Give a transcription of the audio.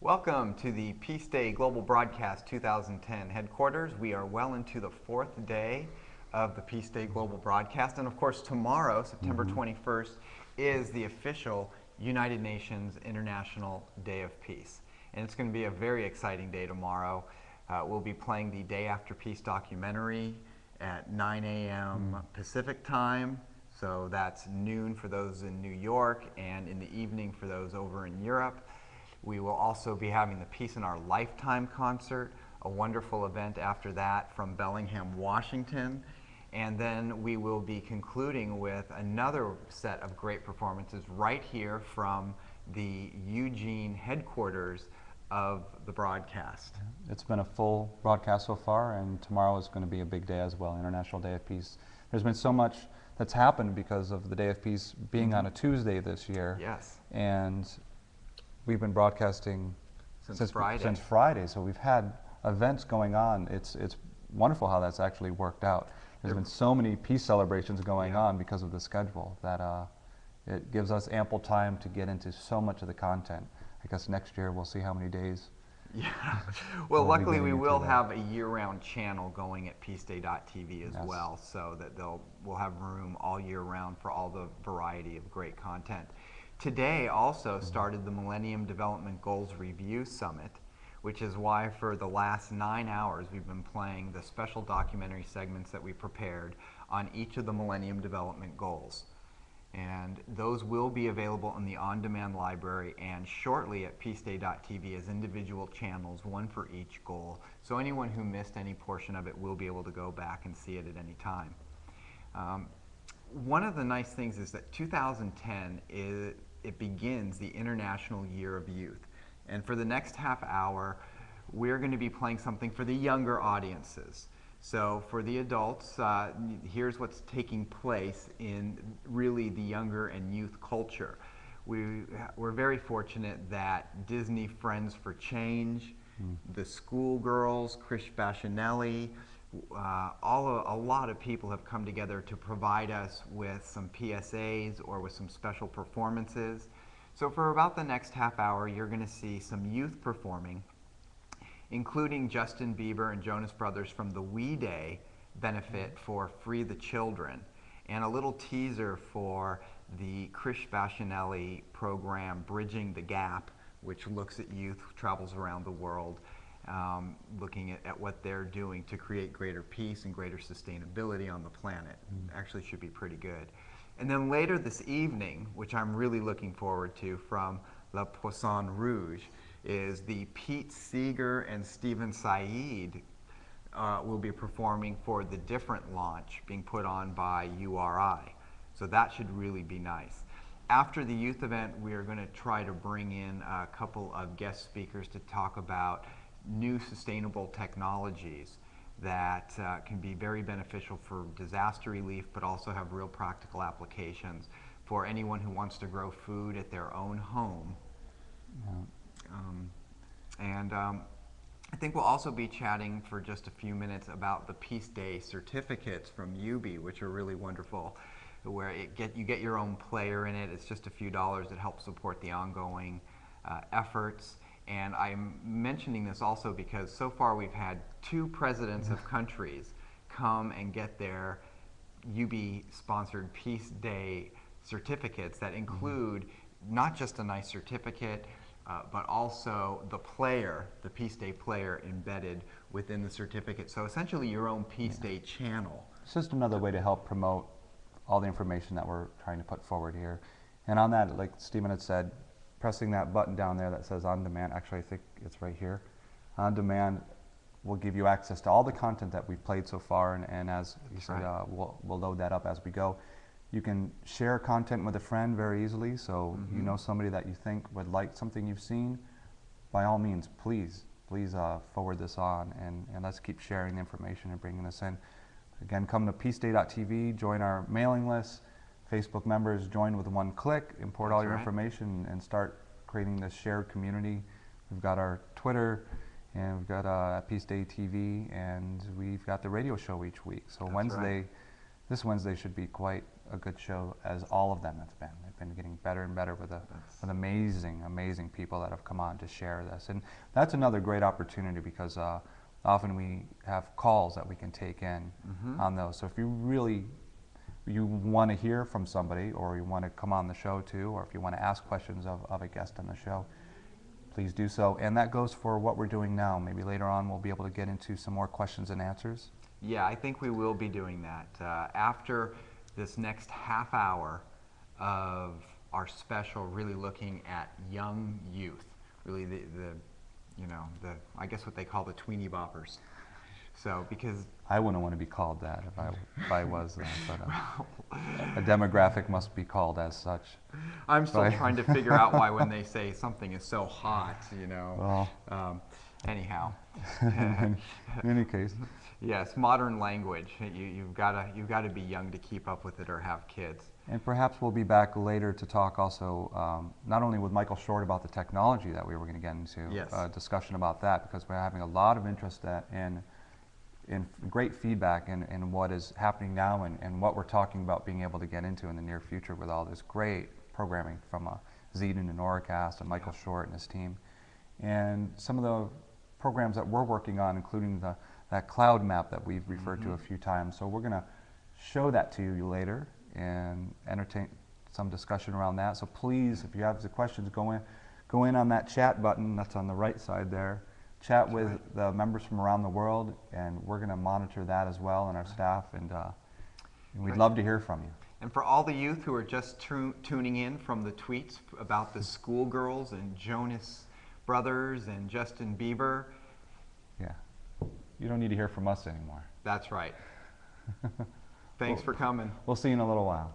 Welcome to the Peace Day Global Broadcast 2010 headquarters. We are well into the fourth day of the Peace Day Global Broadcast. And of course, tomorrow, September 21st, is the official United Nations International Day of Peace. And it's going to be a very exciting day tomorrow. We'll be playing the Day After Peace documentary at 9 a.m. Pacific time. So that's noon for those in New York and in the evening for those over in Europe. We will also be having the Peace in Our Lifetime concert, a wonderful event after that from Bellingham, Washington. And then we will be concluding with another set of great performances right here from the Eugene headquarters of the broadcast. It's been a full broadcast so far, and tomorrow is going to be a big day as well, International Day of Peace. There's been so much that's happened because of the Day of Peace being on a Tuesday this year. Yes. And we've been broadcasting Since Friday, so we've had events going on. It's wonderful how that's actually worked out. There's been so many peace celebrations going on because of the schedule that it gives us ample time to get into so much of the content. I guess next year we'll see how many days. Yeah. Well, luckily we will have a year-round channel going at peaceday.tv as well, so that we'll have room all year round for all the variety of great content. Today also started the Millennium Development Goals Review Summit, which is why for the last 9 hours we've been playing the special documentary segments that we prepared on each of the Millennium Development Goals. And those will be available in the on-demand library and shortly at peaceday.tv as individual channels, one for each goal. So anyone who missed any portion of it will be able to go back and see it at any time. One of the nice things is that 2010 it begins the International Year of Youth. And for the next half hour, we're going to be playing something for the younger audiences. So for the adults, here's what's taking place in really the younger and youth culture. We're very fortunate that Disney Friends for Change, the Schoolgirls, Krish Bacinelli, a lot of people have come together to provide us with some PSAs or with some special performances. So for about the next half hour, you're going to see some youth performing, including Justin Bieber and Jonas Brothers from the We Day benefit for Free the Children, and a little teaser for the Krish Bacinelli program Bridging the Gap, which looks at youth who travels around the world, looking at what they're doing to create greater peace and greater sustainability on the planet. Actually should be pretty good. And then later this evening, which I'm really looking forward to, from La Poisson Rouge, is the Pete Seeger and Stephen Said will be performing for the Different launch being put on by URI. So that should really be nice. After the youth event, we are going to try to bring in a couple of guest speakers to talk about new sustainable technologies that can be very beneficial for disaster relief, but also have real practical applications for anyone who wants to grow food at their own home. I think we'll also be chatting for just a few minutes about the Peace Day certificates from UBI, which are really wonderful, where you get your own player in it. It's just a few dollars that help support the ongoing efforts. And I'm mentioning this also because so far we've had 2 presidents of countries come and get their UBI-sponsored Peace Day certificates that include not just a nice certificate, but also the player, the Peace Day player embedded within the certificate. So essentially your own Peace Day channel. It's just another way to help promote all the information that we're trying to put forward here. And on that, like Stephen had said, pressing that button down there that says On Demand, actually I think it's right here, On Demand will give you access to all the content that we've played so far, and as you said, we'll load that up as we go. You can share content with a friend very easily, so you know somebody that you think would like something you've seen, by all means, please forward this on, and let's keep sharing the information and bringing this in. Again, come to peaceday.tv, join our mailing list. Facebook members join with one click, import all your information, and start creating this shared community. We've got our Twitter, and we've got Peace Day TV, and we've got the radio show each week. So this Wednesday should be quite a good show as all of them have been. They've been getting better and better with amazing people that have come on to share this. And that's another great opportunity because often we have calls that we can take in on those. So if you want to hear from somebody, or you want to come on the show too, or if you want to ask questions of a guest on the show, please do so. And that goes for what we're doing now. Maybe later on we'll be able to get into some more questions and answers. Yeah, I think we will be doing that. After this next half hour of our special, really looking at young youth, really the I guess what they call the tweenie boppers. So, because I wouldn't want to be called that if I was that, but a demographic must be called as such. I'm still trying to figure out why when they say something is so hot, Well, anyhow. in any case. Yes, modern language. You've got to be young to keep up with it or have kids. And perhaps we'll be back later to talk also not only with Michael Short about the technology that we were going to get into, Yes. Discussion about that, because we're having a lot of interest in great feedback in what is happening now and what we're talking about being able to get into in the near future with all this great programming from Zeden and Oracast and Michael Short and his team. And some of the programs that we're working on, including that cloud map that we've referred to a few times. So we're going to show that to you later and entertain some discussion around that. So please, if you have the questions, go in on that chat button that's on the right side there. Chat with the members from around the world, and we're going to monitor that as well, and our staff, and we'd love to hear from you. And for all the youth who are just tuning in from the tweets about the schoolgirls and Jonas Brothers and Justin Bieber, yeah, you don't need to hear from us anymore. that's right. Thanks for coming. We'll see you in a little while.